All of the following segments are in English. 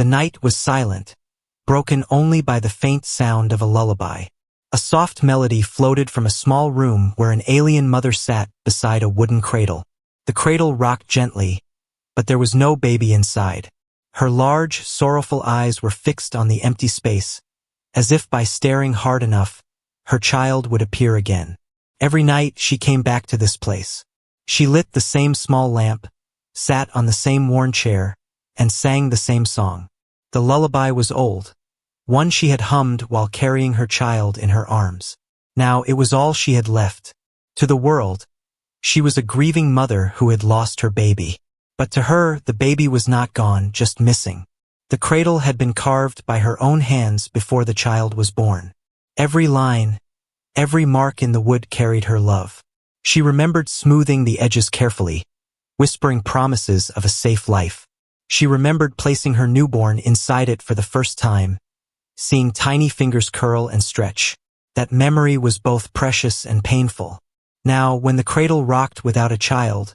The night was silent, broken only by the faint sound of a lullaby. A soft melody floated from a small room where an alien mother sat beside a wooden cradle. The cradle rocked gently, but there was no baby inside. Her large, sorrowful eyes were fixed on the empty space, as if by staring hard enough, her child would appear again. Every night she came back to this place. She lit the same small lamp, sat on the same worn chair, and sang the same song. The lullaby was old, one she had hummed while carrying her child in her arms. Now it was all she had left. To the world, she was a grieving mother who had lost her baby. But to her, the baby was not gone, just missing. The cradle had been carved by her own hands before the child was born. Every line, every mark in the wood carried her love. She remembered smoothing the edges carefully, whispering promises of a safe life. She remembered placing her newborn inside it for the first time, seeing tiny fingers curl and stretch. That memory was both precious and painful. Now, when the cradle rocked without a child,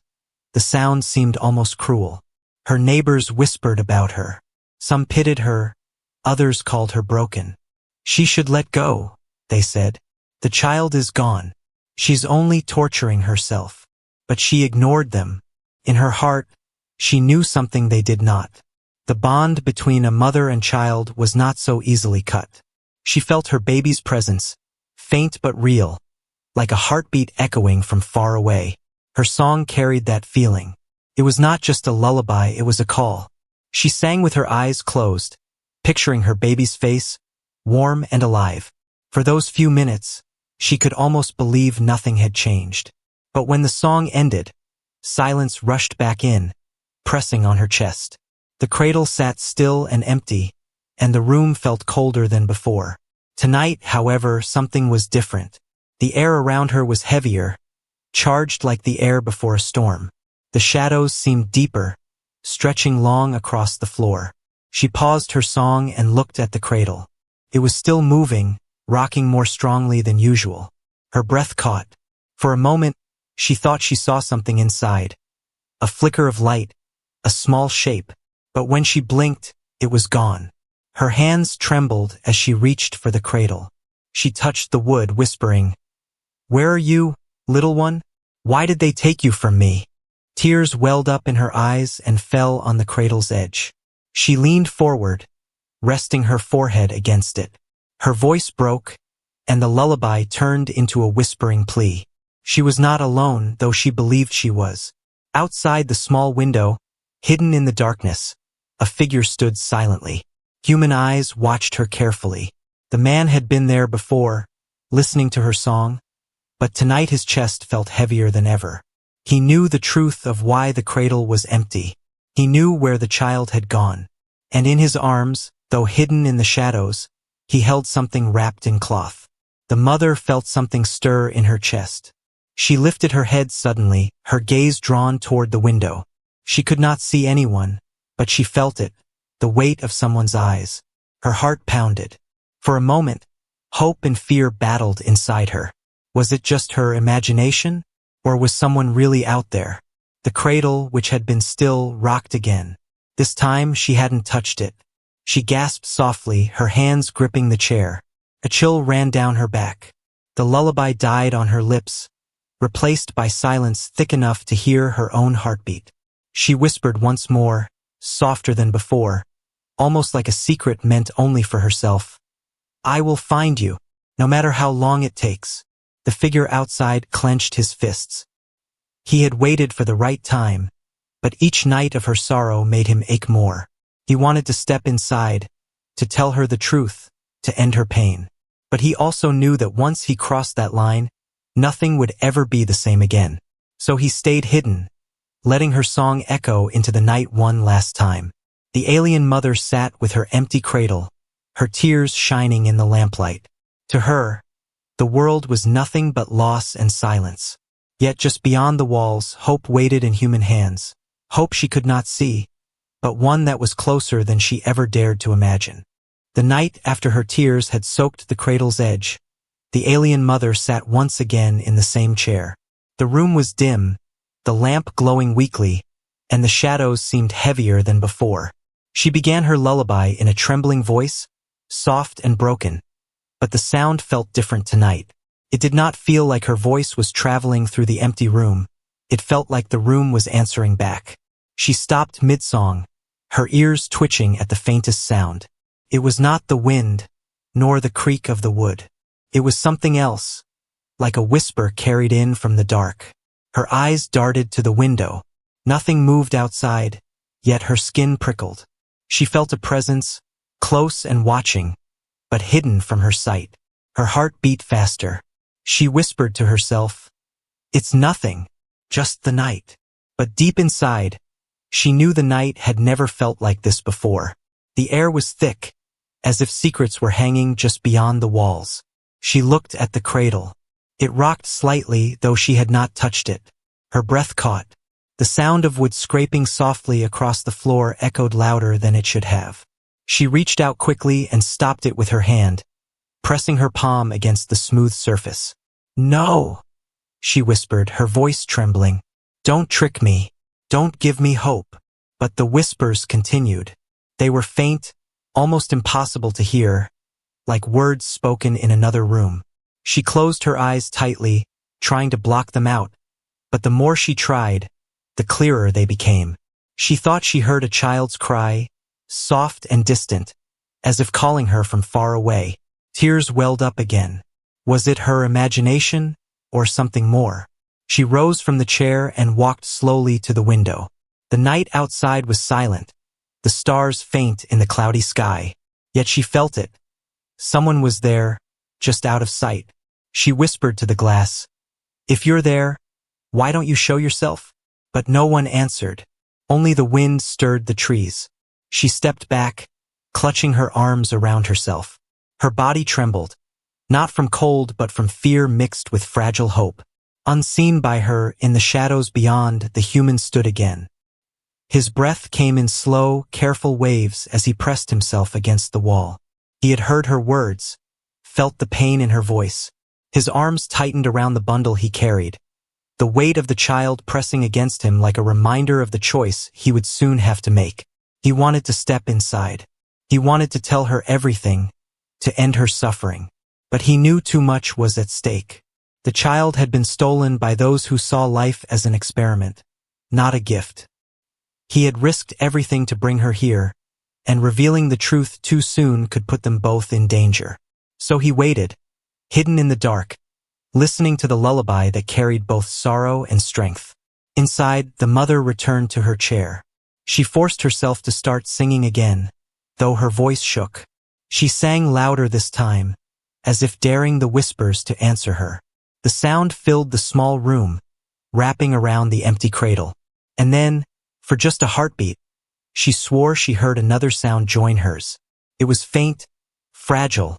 the sound seemed almost cruel. Her neighbors whispered about her. Some pitied her, others called her broken. She should let go, they said. The child is gone. She's only torturing herself. But she ignored them. In her heart, she knew something they did not. The bond between a mother and child was not so easily cut. She felt her baby's presence, faint but real, like a heartbeat echoing from far away. Her song carried that feeling. It was not just a lullaby, it was a call. She sang with her eyes closed, picturing her baby's face, warm and alive. For those few minutes, she could almost believe nothing had changed. But when the song ended, silence rushed back in, pressing on her chest. The cradle sat still and empty, and the room felt colder than before. Tonight, however, something was different. The air around her was heavier, charged like the air before a storm. The shadows seemed deeper, stretching long across the floor. She paused her song and looked at the cradle. It was still moving, rocking more strongly than usual. Her breath caught. For a moment, she thought she saw something inside. A flicker of light, a small shape. But when she blinked, it was gone. Her hands trembled as she reached for the cradle. She touched the wood, whispering, "Where are you, little one? Why did they take you from me?" Tears welled up in her eyes and fell on the cradle's edge. She leaned forward, resting her forehead against it. Her voice broke, and the lullaby turned into a whispering plea. She was not alone, though she believed she was. Outside the small window, hidden in the darkness, a figure stood silently. Human eyes watched her carefully. The man had been there before, listening to her song, but tonight his chest felt heavier than ever. He knew the truth of why the cradle was empty. He knew where the child had gone. And in his arms, though hidden in the shadows, he held something wrapped in cloth. The mother felt something stir in her chest. She lifted her head suddenly, her gaze drawn toward the window. She could not see anyone, but she felt it, the weight of someone's eyes. Her heart pounded. For a moment, hope and fear battled inside her. Was it just her imagination, or was someone really out there? The cradle, which had been still, rocked again. This time she hadn't touched it. She gasped softly, her hands gripping the chair. A chill ran down her back. The lullaby died on her lips, replaced by silence thick enough to hear her own heartbeat. She whispered once more, softer than before, almost like a secret meant only for herself. "I will find you, no matter how long it takes." The figure outside clenched his fists. He had waited for the right time, but each night of her sorrow made him ache more. He wanted to step inside, to tell her the truth, to end her pain. But he also knew that once he crossed that line, nothing would ever be the same again. So he stayed hidden, letting her song echo into the night one last time. The alien mother sat with her empty cradle, her tears shining in the lamplight. To her, the world was nothing but loss and silence. Yet just beyond the walls, hope waited in human hands. Hope she could not see, but one that was closer than she ever dared to imagine. The night after her tears had soaked the cradle's edge, the alien mother sat once again in the same chair. The room was dim, the lamp glowing weakly, and the shadows seemed heavier than before. She began her lullaby in a trembling voice, soft and broken, but the sound felt different tonight. It did not feel like her voice was traveling through the empty room. It felt like the room was answering back. She stopped mid-song, her ears twitching at the faintest sound. It was not the wind, nor the creak of the wood. It was something else, like a whisper carried in from the dark. Her eyes darted to the window. Nothing moved outside, yet her skin prickled. She felt a presence, close and watching, but hidden from her sight. Her heart beat faster. She whispered to herself, "It's nothing, just the night." But deep inside, she knew the night had never felt like this before. The air was thick, as if secrets were hanging just beyond the walls. She looked at the cradle. It rocked slightly, though she had not touched it. Her breath caught. The sound of wood scraping softly across the floor echoed louder than it should have. She reached out quickly and stopped it with her hand, pressing her palm against the smooth surface. "No," she whispered, her voice trembling. "Don't trick me. Don't give me hope." But the whispers continued. They were faint, almost impossible to hear, like words spoken in another room. She closed her eyes tightly, trying to block them out, but the more she tried, the clearer they became. She thought she heard a child's cry, soft and distant, as if calling her from far away. Tears welled up again. Was it her imagination, or something more? She rose from the chair and walked slowly to the window. The night outside was silent, the stars faint in the cloudy sky. Yet she felt it. Someone was there, just out of sight. She whispered to the glass, "If you're there, why don't you show yourself?" But no one answered. Only the wind stirred the trees. She stepped back, clutching her arms around herself. Her body trembled, not from cold but from fear mixed with fragile hope. Unseen by her, in the shadows beyond, the human stood again. His breath came in slow, careful waves as he pressed himself against the wall. He had heard her words, felt the pain in her voice. His arms tightened around the bundle he carried, the weight of the child pressing against him like a reminder of the choice he would soon have to make. He wanted to step inside. He wanted to tell her everything, to end her suffering. But he knew too much was at stake. The child had been stolen by those who saw life as an experiment, not a gift. He had risked everything to bring her here, and revealing the truth too soon could put them both in danger. So he waited, hidden in the dark, listening to the lullaby that carried both sorrow and strength. Inside, the mother returned to her chair. She forced herself to start singing again, though her voice shook. She sang louder this time, as if daring the whispers to answer her. The sound filled the small room, wrapping around the empty cradle. And then, for just a heartbeat, she swore she heard another sound join hers. It was faint, fragile,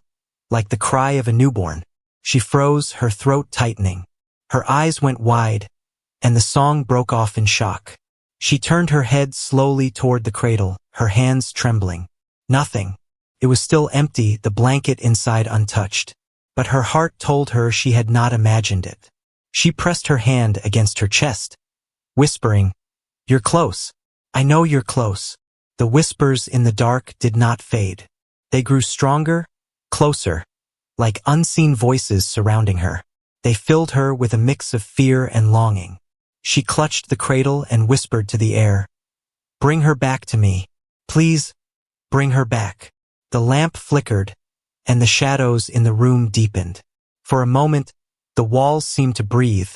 like the cry of a newborn. She froze, her throat tightening. Her eyes went wide, and the song broke off in shock. She turned her head slowly toward the cradle, her hands trembling. Nothing. It was still empty, the blanket inside untouched. But her heart told her she had not imagined it. She pressed her hand against her chest, whispering, "You're close. I know you're close." The whispers in the dark did not fade. They grew stronger, closer, like unseen voices surrounding her. They filled her with a mix of fear and longing. She clutched the cradle and whispered to the air, "Bring her back to me. Please, bring her back." The lamp flickered, and the shadows in the room deepened. For a moment, the walls seemed to breathe,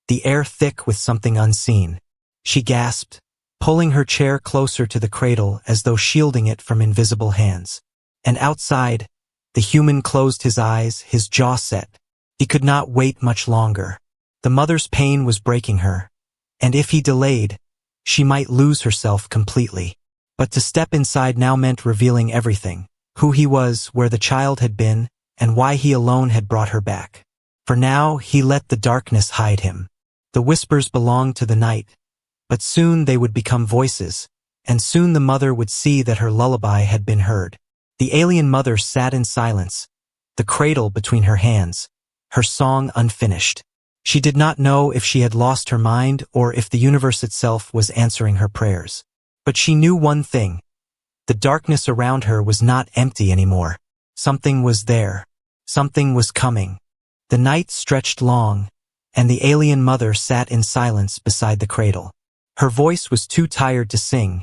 the air thick with something unseen. She gasped, pulling her chair closer to the cradle as though shielding it from invisible hands. And outside, the human closed his eyes, his jaw set. He could not wait much longer. The mother's pain was breaking her, and if he delayed, she might lose herself completely. But to step inside now meant revealing everything, who he was, where the child had been, and why he alone had brought her back. For now, he let the darkness hide him. The whispers belonged to the night, but soon they would become voices, and soon the mother would see that her lullaby had been heard. The alien mother sat in silence, the cradle between her hands, her song unfinished. She did not know if she had lost her mind or if the universe itself was answering her prayers. But she knew one thing. The darkness around her was not empty anymore. Something was there. Something was coming. The night stretched long, and the alien mother sat in silence beside the cradle. Her voice was too tired to sing,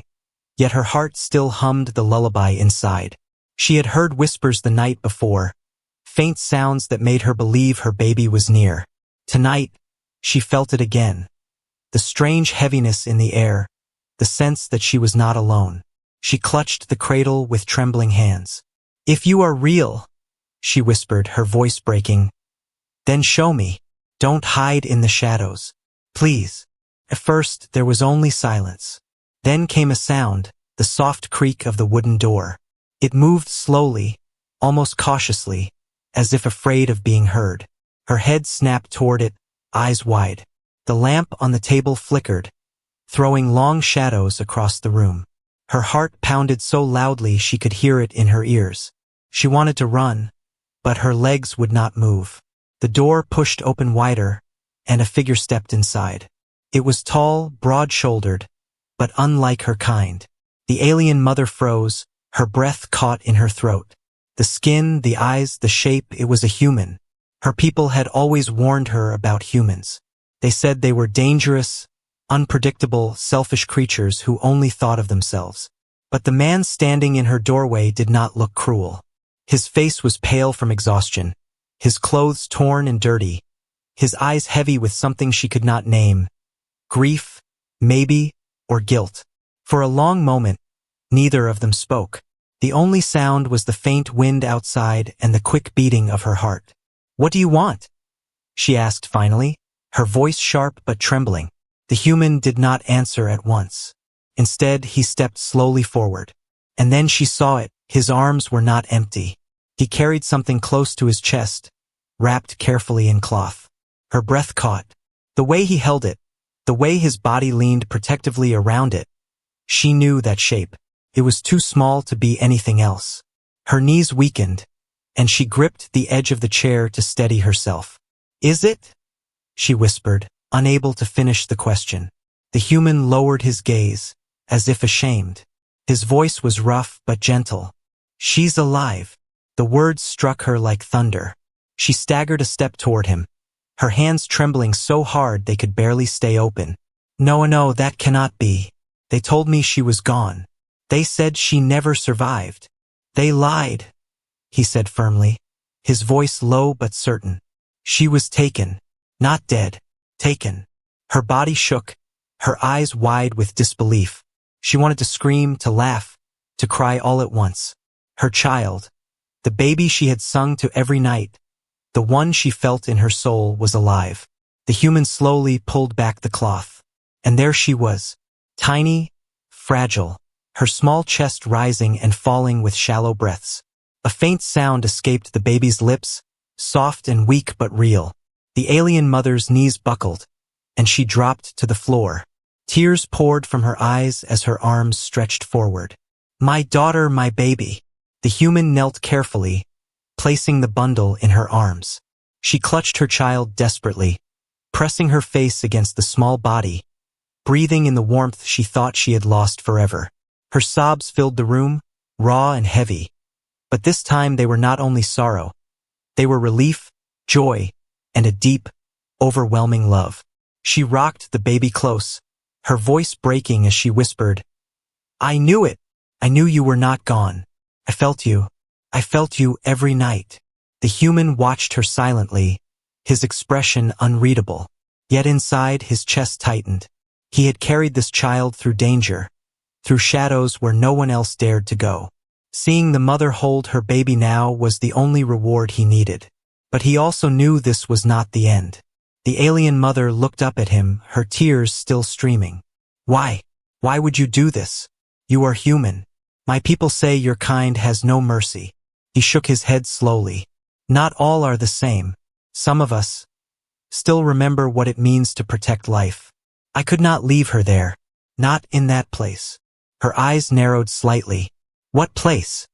yet her heart still hummed the lullaby inside. She had heard whispers the night before, faint sounds that made her believe her baby was near. Tonight, she felt it again. The strange heaviness in the air, the sense that she was not alone. She clutched the cradle with trembling hands. "If you are real," she whispered, her voice breaking, "then show me. Don't hide in the shadows. Please." At first, there was only silence. Then came a sound, the soft creak of the wooden door. It moved slowly, almost cautiously, as if afraid of being heard. Her head snapped toward it, eyes wide. The lamp on the table flickered, throwing long shadows across the room. Her heart pounded so loudly she could hear it in her ears. She wanted to run, but her legs would not move. The door pushed open wider, and a figure stepped inside. It was tall, broad-shouldered, but unlike her kind. The alien mother froze, her breath caught in her throat. The skin, the eyes, the shape, it was a human. Her people had always warned her about humans. They said they were dangerous, unpredictable, selfish creatures who only thought of themselves. But the man standing in her doorway did not look cruel. His face was pale from exhaustion, his clothes torn and dirty, his eyes heavy with something she could not name. Grief, maybe, or guilt. For a long moment, neither of them spoke. The only sound was the faint wind outside and the quick beating of her heart. "What do you want?" she asked finally, her voice sharp but trembling. The human did not answer at once. Instead, he stepped slowly forward. And then she saw it, his arms were not empty. He carried something close to his chest, wrapped carefully in cloth. Her breath caught. The way he held it, the way his body leaned protectively around it. She knew that shape. It was too small to be anything else. Her knees weakened, and she gripped the edge of the chair to steady herself. "Is it?" she whispered, unable to finish the question. The human lowered his gaze, as if ashamed. His voice was rough but gentle. "She's alive." The words struck her like thunder. She staggered a step toward him, her hands trembling so hard they could barely stay open. No, that cannot be. They told me she was gone. They said she never survived. They lied," he said firmly, his voice low but certain. "She was taken. Not dead. Taken." Her body shook, her eyes wide with disbelief. She wanted to scream, to laugh, to cry all at once. Her child, the baby she had sung to every night, the one she felt in her soul, was alive. The human slowly pulled back the cloth. And there she was, tiny, fragile, her small chest rising and falling with shallow breaths. A faint sound escaped the baby's lips, soft and weak but real. The alien mother's knees buckled, and she dropped to the floor. Tears poured from her eyes as her arms stretched forward. "My daughter, my baby." The human knelt carefully, placing the bundle in her arms. She clutched her child desperately, pressing her face against the small body, breathing in the warmth she thought she had lost forever. Her sobs filled the room, raw and heavy. But this time they were not only sorrow. They were relief, joy, and a deep, overwhelming love. She rocked the baby close, her voice breaking as she whispered, "I knew it. I knew you were not gone. I felt you. I felt you every night." The human watched her silently, his expression unreadable. Yet inside, his chest tightened. He had carried this child through danger, through shadows where no one else dared to go. Seeing the mother hold her baby now was the only reward he needed. But he also knew this was not the end. The alien mother looked up at him, her tears still streaming. "Why? Why would you do this? You are human. My people say your kind has no mercy." He shook his head slowly. "Not all are the same. Some of us still remember what it means to protect life. I could not leave her there. Not in that place." Her eyes narrowed slightly. "What place?"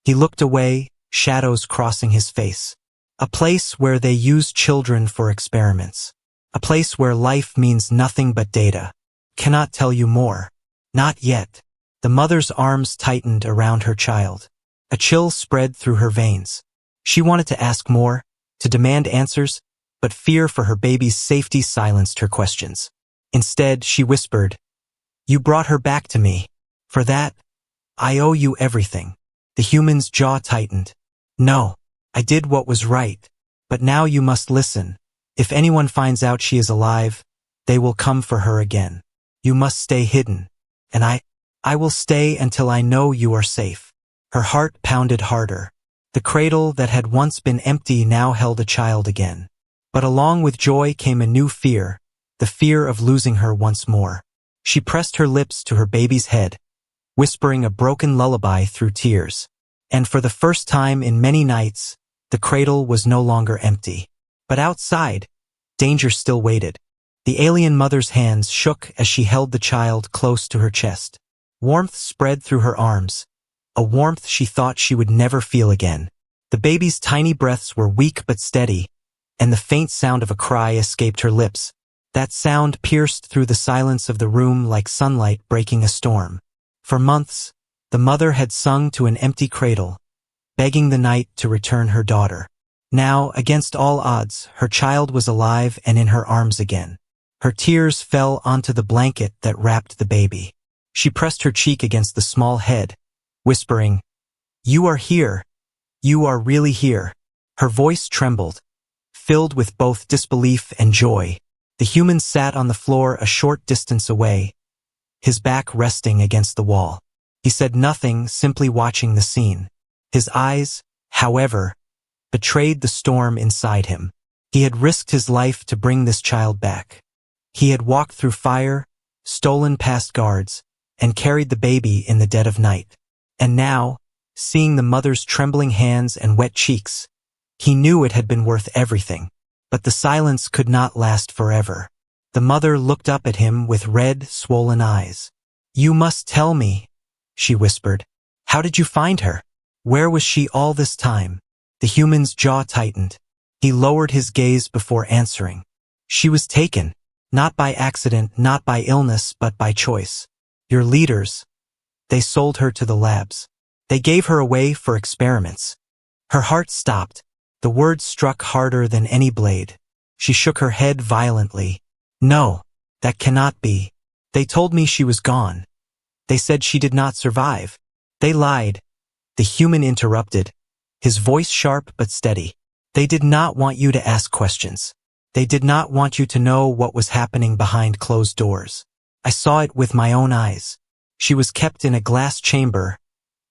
He looked away, shadows crossing his face. "A place where they use children for experiments. A place where life means nothing but data. Cannot tell you more. Not yet." The mother's arms tightened around her child. A chill spread through her veins. She wanted to ask more, to demand answers, but fear for her baby's safety silenced her questions. Instead, she whispered, "You brought her back to me. For that, I owe you everything." The human's jaw tightened. "No, I did what was right. But now you must listen. If anyone finds out she is alive, they will come for her again. You must stay hidden. And I will stay until I know you are safe." Her heart pounded harder. The cradle that had once been empty now held a child again. But along with joy came a new fear, the fear of losing her once more. She pressed her lips to her baby's head, whispering a broken lullaby through tears. And for the first time in many nights, the cradle was no longer empty. But outside, danger still waited. The alien mother's hands shook as she held the child close to her chest. Warmth spread through her arms, a warmth she thought she would never feel again. The baby's tiny breaths were weak but steady, and the faint sound of a cry escaped her lips. That sound pierced through the silence of the room like sunlight breaking a storm. For months, the mother had sung to an empty cradle, begging the night to return her daughter. Now, against all odds, her child was alive and in her arms again. Her tears fell onto the blanket that wrapped the baby. She pressed her cheek against the small head, whispering, "You are here. You are really here." Her voice trembled, filled with both disbelief and joy. The human sat on the floor a short distance away, his back resting against the wall. He said nothing, simply watching the scene. His eyes, however, betrayed the storm inside him. He had risked his life to bring this child back. He had walked through fire, stolen past guards, and carried the baby in the dead of night. And now, seeing the mother's trembling hands and wet cheeks, he knew it had been worth everything. But the silence could not last forever. The mother looked up at him with red, swollen eyes. "You must tell me," she whispered. "How did you find her? Where was she all this time?" The human's jaw tightened. He lowered his gaze before answering. "She was taken, not by accident, not by illness, but by choice. Your leaders, they sold her to the labs. They gave her away for experiments." Her heart stopped. The words struck harder than any blade. She shook her head violently. "No, that cannot be. They told me she was gone. They said she did not survive. They lied." The human interrupted, his voice sharp but steady. "They did not want you to ask questions. They did not want you to know what was happening behind closed doors. I saw it with my own eyes. She was kept in a glass chamber,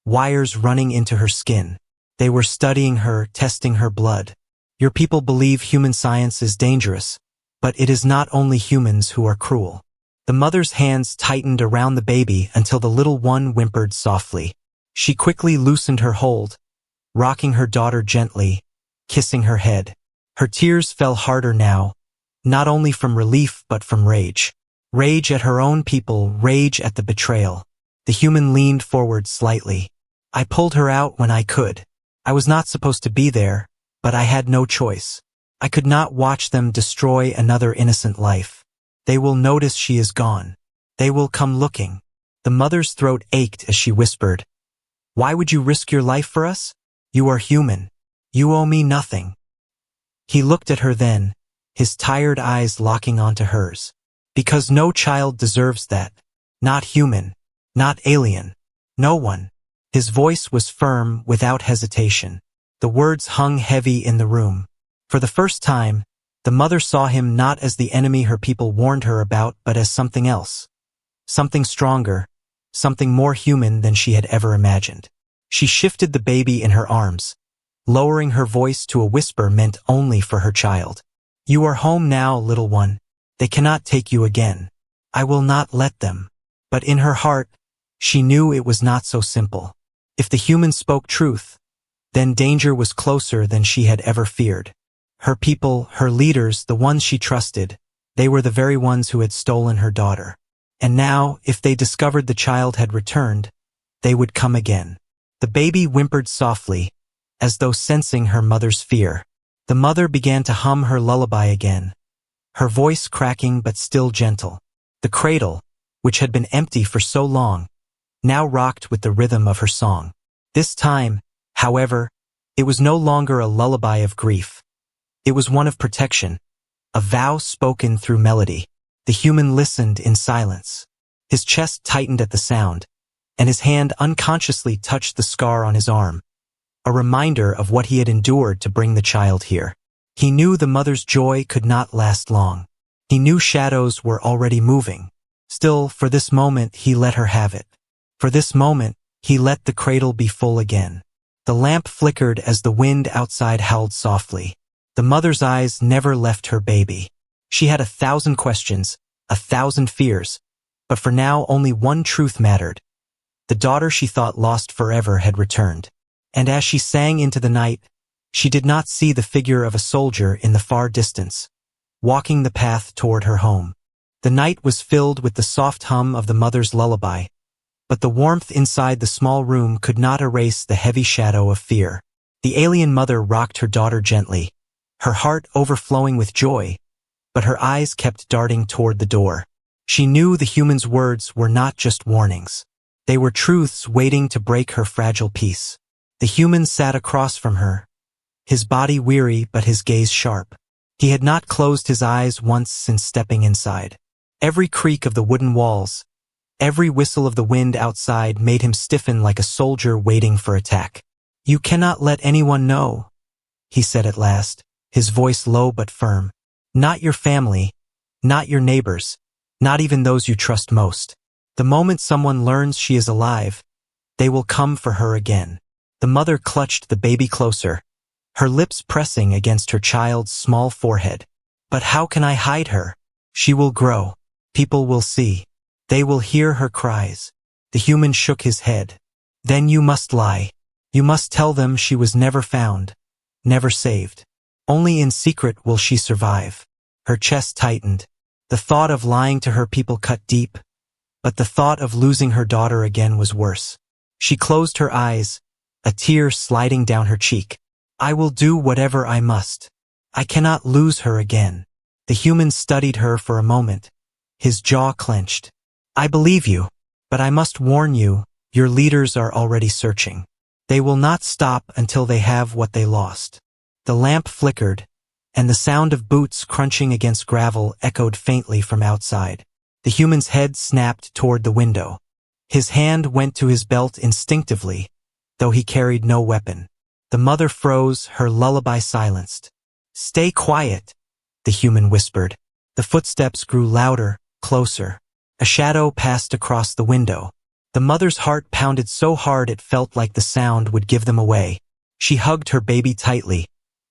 wires running into her skin. They were studying her, testing her blood. Your people believe human science is dangerous, but it is not only humans who are cruel." The mother's hands tightened around the baby until the little one whimpered softly. She quickly loosened her hold, rocking her daughter gently, kissing her head. Her tears fell harder now, not only from relief but from rage. Rage at her own people, rage at the betrayal. The human leaned forward slightly. "I pulled her out when I could. I was not supposed to be there, but I had no choice. I could not watch them destroy another innocent life. They will notice she is gone. They will come looking." The mother's throat ached as she whispered, "Why would you risk your life for us? You are human. You owe me nothing." He looked at her then, his tired eyes locking onto hers. "Because no child deserves that. Not human. Not alien. No one." His voice was firm, without hesitation. The words hung heavy in the room. For the first time, the mother saw him not as the enemy her people warned her about, but as something else. Something stronger, something more human than she had ever imagined. She shifted the baby in her arms, lowering her voice to a whisper meant only for her child. "You are home now, little one. They cannot take you again. I will not let them." But in her heart, she knew it was not so simple. If the human spoke truth, then danger was closer than she had ever feared. Her people, her leaders, the ones she trusted, they were the very ones who had stolen her daughter. And now, if they discovered the child had returned, they would come again. The baby whimpered softly, as though sensing her mother's fear. The mother began to hum her lullaby again, her voice cracking but still gentle. The cradle, which had been empty for so long, now rocked with the rhythm of her song. This time, however, it was no longer a lullaby of grief. It was one of protection, a vow spoken through melody. The human listened in silence. His chest tightened at the sound, and his hand unconsciously touched the scar on his arm, a reminder of what he had endured to bring the child here. He knew the mother's joy could not last long. He knew shadows were already moving. Still, for this moment, he let her have it. For this moment, he let the cradle be full again. The lamp flickered as the wind outside howled softly. The mother's eyes never left her baby. She had 1,000 questions, 1,000 fears, but for now only one truth mattered. The daughter she thought lost forever had returned. And as she sang into the night, she did not see the figure of a soldier in the far distance, walking the path toward her home. The night was filled with the soft hum of the mother's lullaby, but the warmth inside the small room could not erase the heavy shadow of fear. The alien mother rocked her daughter gently, her heart overflowing with joy, but her eyes kept darting toward the door. She knew the human's words were not just warnings. They were truths waiting to break her fragile peace. The human sat across from her, his body weary but his gaze sharp. He had not closed his eyes once since stepping inside. Every creak of the wooden walls, every whistle of the wind outside made him stiffen like a soldier waiting for attack. "You cannot let anyone know," he said at last, his voice low but firm. "Not your family, not your neighbors, not even those you trust most. The moment someone learns she is alive, they will come for her again." The mother clutched the baby closer, her lips pressing against her child's small forehead. "But how can I hide her? She will grow. People will see. They will hear her cries." The human shook his head. "Then you must lie. You must tell them she was never found, never saved. Only in secret will she survive." Her chest tightened. The thought of lying to her people cut deep, but the thought of losing her daughter again was worse. She closed her eyes, a tear sliding down her cheek. "I will do whatever I must. I cannot lose her again." The human studied her for a moment, his jaw clenched. "I believe you, but I must warn you, your leaders are already searching. They will not stop until they have what they lost." The lamp flickered, and the sound of boots crunching against gravel echoed faintly from outside. The human's head snapped toward the window. His hand went to his belt instinctively, though he carried no weapon. The mother froze, her lullaby silenced. "Stay quiet," the human whispered. The footsteps grew louder, closer. A shadow passed across the window. The mother's heart pounded so hard it felt like the sound would give them away. She hugged her baby tightly,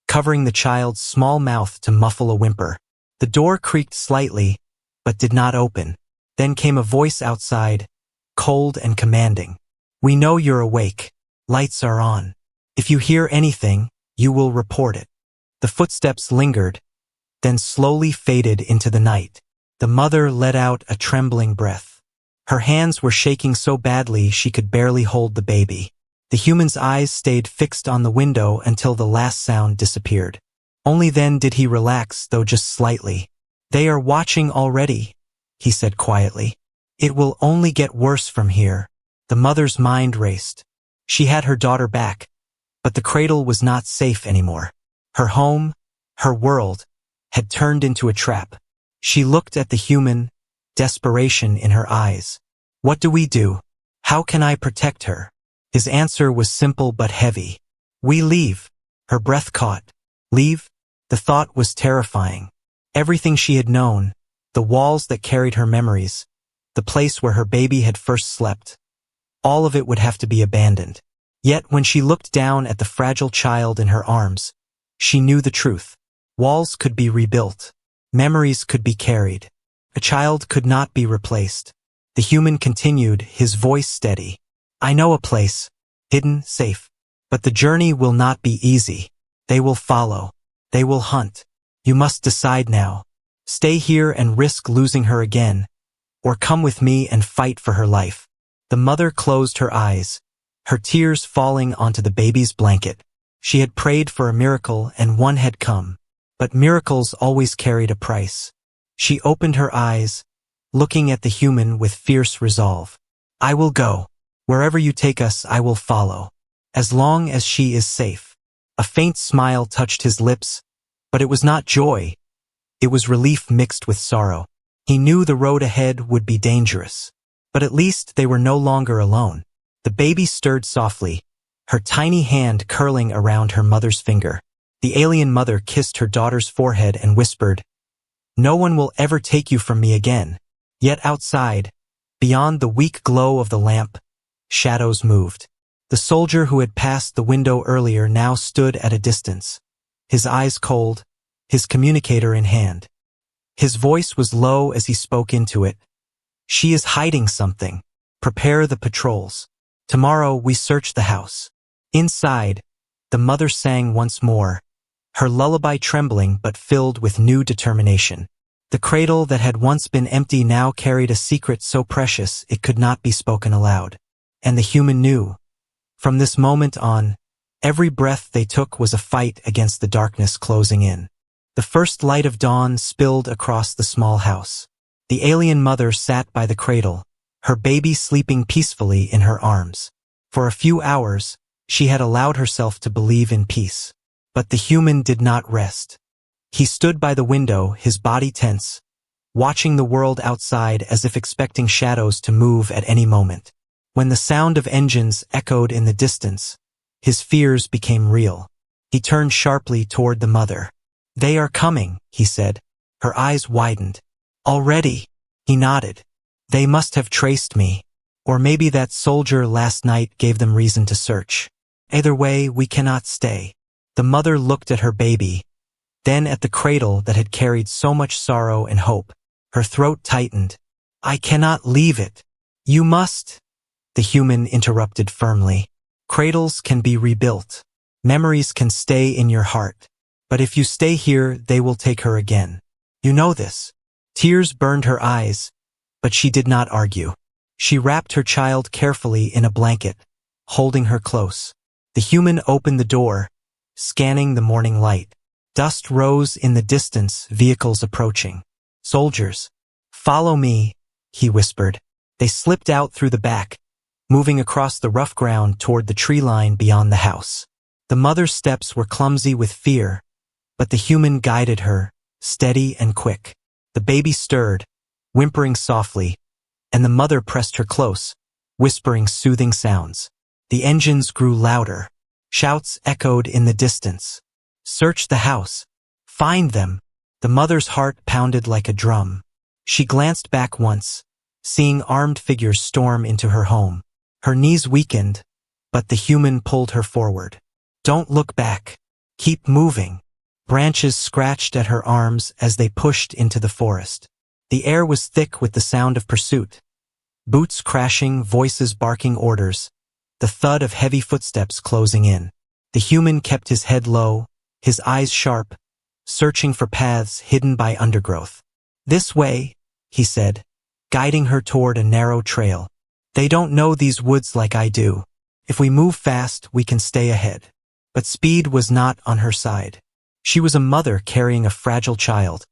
covering the child's small mouth to muffle a whimper. The door creaked slightly, but did not open. Then came a voice outside, cold and commanding. "We know you're awake. Lights are on. If you hear anything, you will report it." The footsteps lingered, then slowly faded into the night. The mother let out a trembling breath. Her hands were shaking so badly she could barely hold the baby. The human's eyes stayed fixed on the window until the last sound disappeared. Only then did he relax, though just slightly. "They are watching already," he said quietly. "It will only get worse from here." The mother's mind raced. She had her daughter back, but the cradle was not safe anymore. Her home, her world, had turned into a trap. She looked at the human, desperation in her eyes. "What do we do? How can I protect her?" His answer was simple but heavy. "We leave." Her breath caught. Leave? The thought was terrifying. Everything she had known, the walls that carried her memories, the place where her baby had first slept, all of it would have to be abandoned. Yet when she looked down at the fragile child in her arms, she knew the truth. Walls could be rebuilt. Memories could be carried. A child could not be replaced. The human continued, his voice steady. "I know a place, hidden, safe. But the journey will not be easy. They will follow. They will hunt. You must decide now. Stay here and risk losing her again, or come with me and fight for her life." The mother closed her eyes, her tears falling onto the baby's blanket. She had prayed for a miracle and one had come. But miracles always carried a price. She opened her eyes, looking at the human with fierce resolve. "I will go. Wherever you take us, I will follow. As long as she is safe. A faint smile touched his lips, but it was not joy. It was relief mixed with sorrow. He knew the road ahead would be dangerous. But at least they were no longer alone. The baby stirred softly, her tiny hand curling around her mother's finger. The alien mother kissed her daughter's forehead and whispered, "No one will ever take you from me again." Yet outside, beyond the weak glow of the lamp, shadows moved. The soldier who had passed the window earlier now stood at a distance, his eyes cold, his communicator in hand. His voice was low as he spoke into it. "She is hiding something. Prepare the patrols. Tomorrow we search the house." Inside, the mother sang once more, her lullaby trembling but filled with new determination. The cradle that had once been empty now carried a secret so precious it could not be spoken aloud. And the human knew. From this moment on, every breath they took was a fight against the darkness closing in. The first light of dawn spilled across the small house. The alien mother sat by the cradle, her baby sleeping peacefully in her arms. For a few hours, she had allowed herself to believe in peace. But the human did not rest. He stood by the window, his body tense, watching the world outside as if expecting shadows to move at any moment. When the sound of engines echoed in the distance, his fears became real. He turned sharply toward the mother. "They are coming," he said. Her eyes widened. "Already?" He nodded. "They must have traced me. Or maybe that soldier last night gave them reason to search. Either way, we cannot stay." The mother looked at her baby, then at the cradle that had carried so much sorrow and hope. Her throat tightened. "I cannot leave it." "You must," the human interrupted firmly. "Cradles can be rebuilt. Memories can stay in your heart. But if you stay here, they will take her again. You know this." Tears burned her eyes, but she did not argue. She wrapped her child carefully in a blanket, holding her close. The human opened the door, scanning the morning light. Dust rose in the distance, vehicles approaching. "Soldiers, follow me," he whispered. They slipped out through the back, moving across the rough ground toward the tree line beyond the house. The mother's steps were clumsy with fear, but the human guided her, steady and quick. The baby stirred, whimpering softly, and the mother pressed her close, whispering soothing sounds. The engines grew louder. Shouts echoed in the distance. "Search the house. Find them." The mother's heart pounded like a drum. She glanced back once, seeing armed figures storm into her home. Her knees weakened, but the human pulled her forward. "Don't look back. Keep moving." Branches scratched at her arms as they pushed into the forest. The air was thick with the sound of pursuit. Boots crashing, voices barking orders, the thud of heavy footsteps closing in. The human kept his head low, his eyes sharp, searching for paths hidden by undergrowth. "This way," he said, guiding her toward a narrow trail. "They don't know these woods like I do. If we move fast, we can stay ahead." But speed was not on her side. She was a mother carrying a fragile child,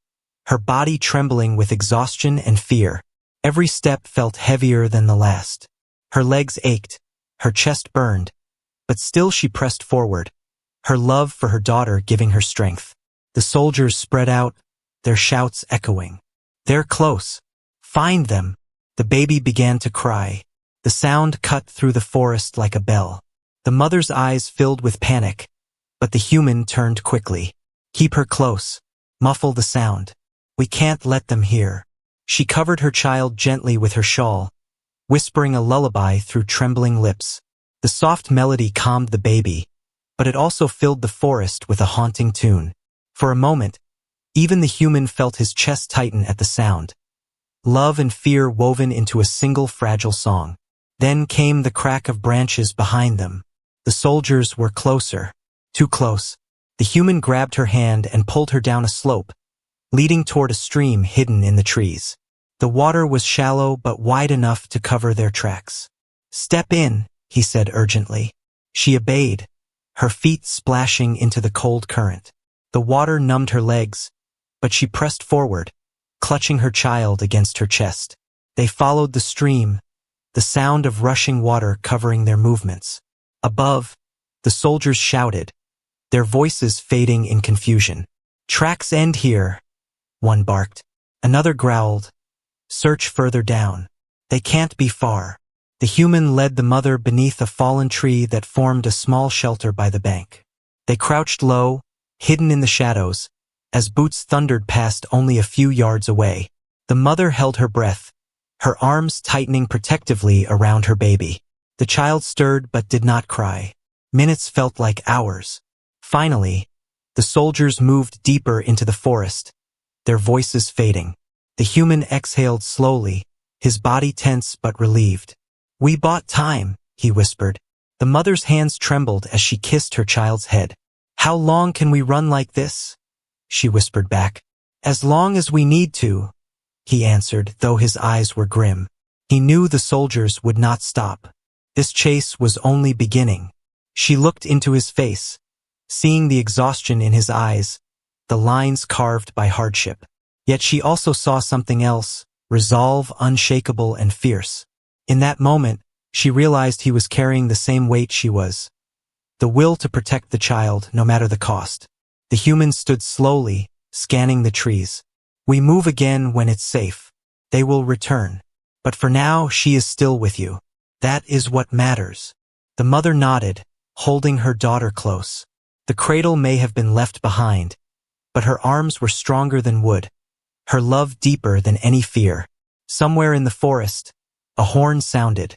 her body trembling with exhaustion and fear. Every step felt heavier than the last. Her legs ached, her chest burned, but still she pressed forward, her love for her daughter giving her strength. The soldiers spread out, their shouts echoing. "They're close. Find them." The baby began to cry. The sound cut through the forest like a bell. The mother's eyes filled with panic, but the human turned quickly. "Keep her close. Muffle the sound. We can't let them hear." She covered her child gently with her shawl, whispering a lullaby through trembling lips. The soft melody calmed the baby, but it also filled the forest with a haunting tune. For a moment, even the human felt his chest tighten at the sound. Love and fear woven into a single fragile song. Then came the crack of branches behind them. The soldiers were closer, too close. The human grabbed her hand and pulled her down a slope, leading toward a stream hidden in the trees. The water was shallow but wide enough to cover their tracks. "Step in," he said urgently. She obeyed, her feet splashing into the cold current. The water numbed her legs, but she pressed forward, clutching her child against her chest. They followed the stream, the sound of rushing water covering their movements. Above, the soldiers shouted, their voices fading in confusion. "Tracks end here," one barked. Another growled, "Search further down. They can't be far." The human led the mother beneath a fallen tree that formed a small shelter by the bank. They crouched low, hidden in the shadows, as boots thundered past only a few yards away. The mother held her breath, her arms tightening protectively around her baby. The child stirred but did not cry. Minutes felt like hours. Finally, the soldiers moved deeper into the forest, their voices fading. The human exhaled slowly, his body tense but relieved. "We bought time," he whispered. The mother's hands trembled as she kissed her child's head. "How long can we run like this?" she whispered back. "As long as we need to," he answered, though his eyes were grim. He knew the soldiers would not stop. This chase was only beginning. She looked into his face, seeing the exhaustion in his eyes, the lines carved by hardship. Yet she also saw something else, resolve unshakable and fierce. In that moment, she realized he was carrying the same weight she was. The will to protect the child, no matter the cost. The human stood slowly, scanning the trees. "We move again when it's safe. They will return. But for now, she is still with you. That is what matters." The mother nodded, holding her daughter close. The cradle may have been left behind, but her arms were stronger than wood, her love deeper than any fear. Somewhere in the forest, a horn sounded,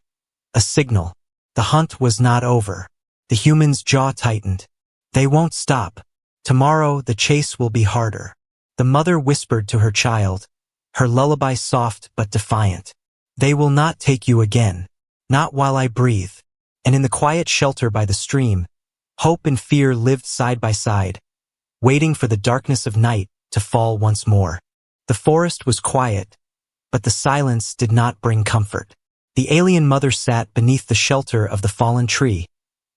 a signal. The hunt was not over. The human's jaw tightened. They won't stop. Tomorrow the chase will be harder. The mother whispered to her child, her lullaby soft but defiant. "They will not take you again. Not while I breathe." And in the quiet shelter by the stream, hope and fear lived side by side, waiting for the darkness of night to fall once more. The forest was quiet, but the silence did not bring comfort. The alien mother sat beneath the shelter of the fallen tree,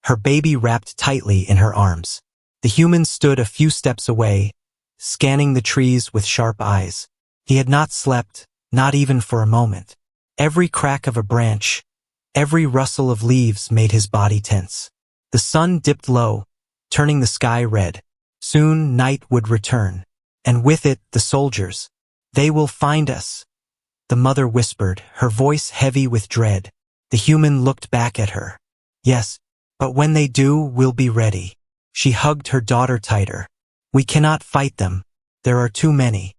her baby wrapped tightly in her arms. The human stood a few steps away, scanning the trees with sharp eyes. He had not slept, not even for a moment. Every crack of a branch, every rustle of leaves made his body tense. The sun dipped low, turning the sky red. Soon night would return, and with it the soldiers. "They will find us," the mother whispered, her voice heavy with dread. The human looked back at her. "Yes, but when they do, we'll be ready." She hugged her daughter tighter. "We cannot fight them. There are too many."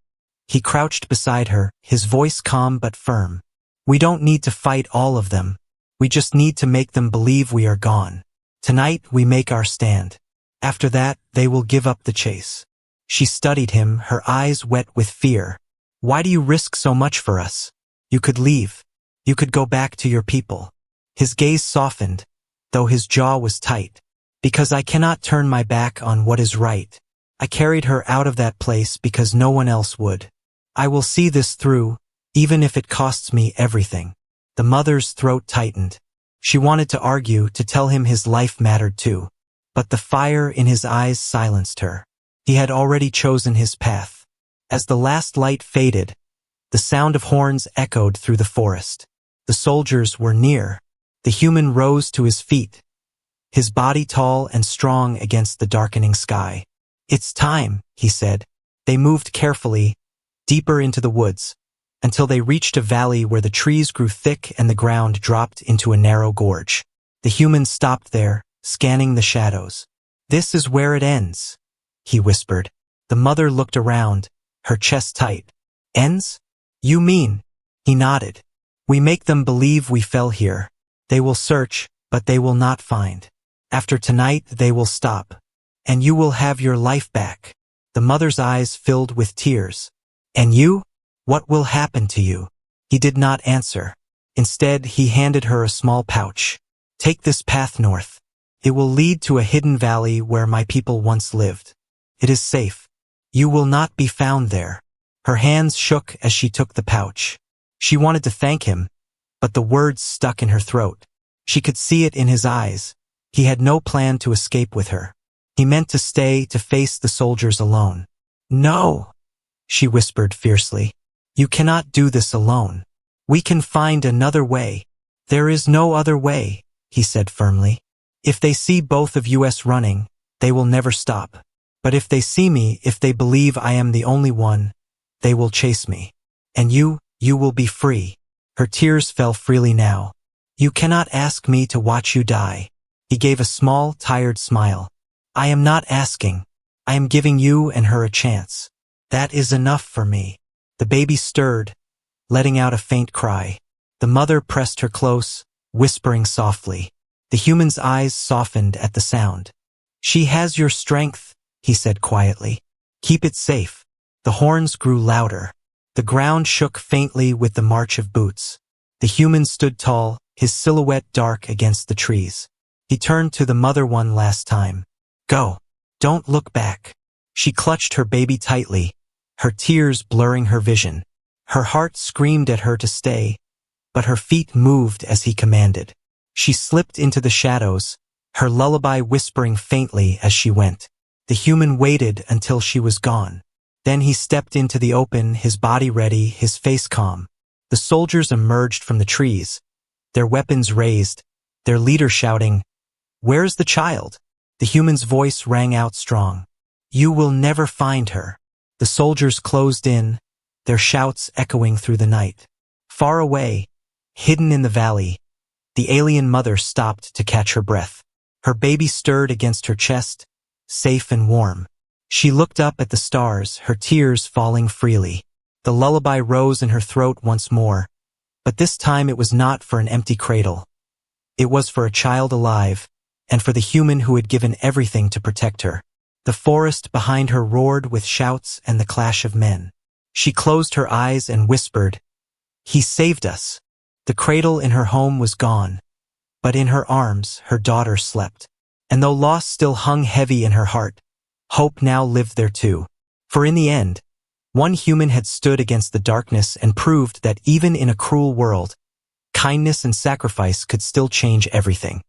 He crouched beside her, his voice calm but firm. "We don't need to fight all of them. We just need to make them believe we are gone. Tonight we make our stand. After that, they will give up the chase." She studied him, her eyes wet with fear. "Why do you risk so much for us? You could leave. You could go back to your people." His gaze softened, though his jaw was tight. "Because I cannot turn my back on what is right. I carried her out of that place because no one else would. I will see this through, even if it costs me everything." The mother's throat tightened. She wanted to argue, to tell him his life mattered too. But the fire in his eyes silenced her. He had already chosen his path. As the last light faded, the sound of horns echoed through the forest. The soldiers were near. The human rose to his feet, his body tall and strong against the darkening sky. "It's time," he said. They moved carefully, deeper into the woods, until they reached a valley where the trees grew thick and the ground dropped into a narrow gorge. The human stopped there, scanning the shadows. "This is where it ends," he whispered. The mother looked around, her chest tight. "Ends? You mean?" He nodded. "We make them believe we fell here. They will search, but they will not find. After tonight, they will stop. And you will have your life back." The mother's eyes filled with tears. "And you? What will happen to you?" He did not answer. Instead, he handed her a small pouch. "Take this path north. It will lead to a hidden valley where my people once lived. It is safe. You will not be found there." Her hands shook as she took the pouch. She wanted to thank him, but the words stuck in her throat. She could see it in his eyes. He had no plan to escape with her. He meant to stay to face the soldiers alone. "No," she whispered fiercely. "You cannot do this alone. We can find another way." There is no other way, he said firmly. If they see both of us running, they will never stop. But if they see me, if they believe I am the only one, they will chase me. And you will be free. Her tears fell freely now. You cannot ask me to watch you die. He gave a small, tired smile. I am not asking. I am giving you and her a chance. That is enough for me. The baby stirred, letting out a faint cry. The mother pressed her close, whispering softly. The human's eyes softened at the sound. She has your strength, he said quietly. Keep it safe. The horns grew louder. The ground shook faintly with the march of boots. The human stood tall, his silhouette dark against the trees. He turned to the mother one last time. Go. Don't look back. She clutched her baby tightly, her tears blurring her vision. Her heart screamed at her to stay, but her feet moved as he commanded. She slipped into the shadows, her lullaby whispering faintly as she went. The human waited until she was gone. Then he stepped into the open, his body ready, his face calm. The soldiers emerged from the trees, their weapons raised, their leader shouting, "Where's the child?" The human's voice rang out strong. You will never find her. The soldiers closed in, their shouts echoing through the night. Far away, hidden in the valley, the alien mother stopped to catch her breath. Her baby stirred against her chest, safe and warm. She looked up at the stars, her tears falling freely. The lullaby rose in her throat once more, but this time it was not for an empty cradle. It was for a child alive, and for the human who had given everything to protect her. The forest behind her roared with shouts and the clash of men. She closed her eyes and whispered, "He saved us." The cradle in her home was gone, but in her arms her daughter slept. And though loss still hung heavy in her heart, hope now lived there too. For in the end, one human had stood against the darkness and proved that even in a cruel world, kindness and sacrifice could still change everything.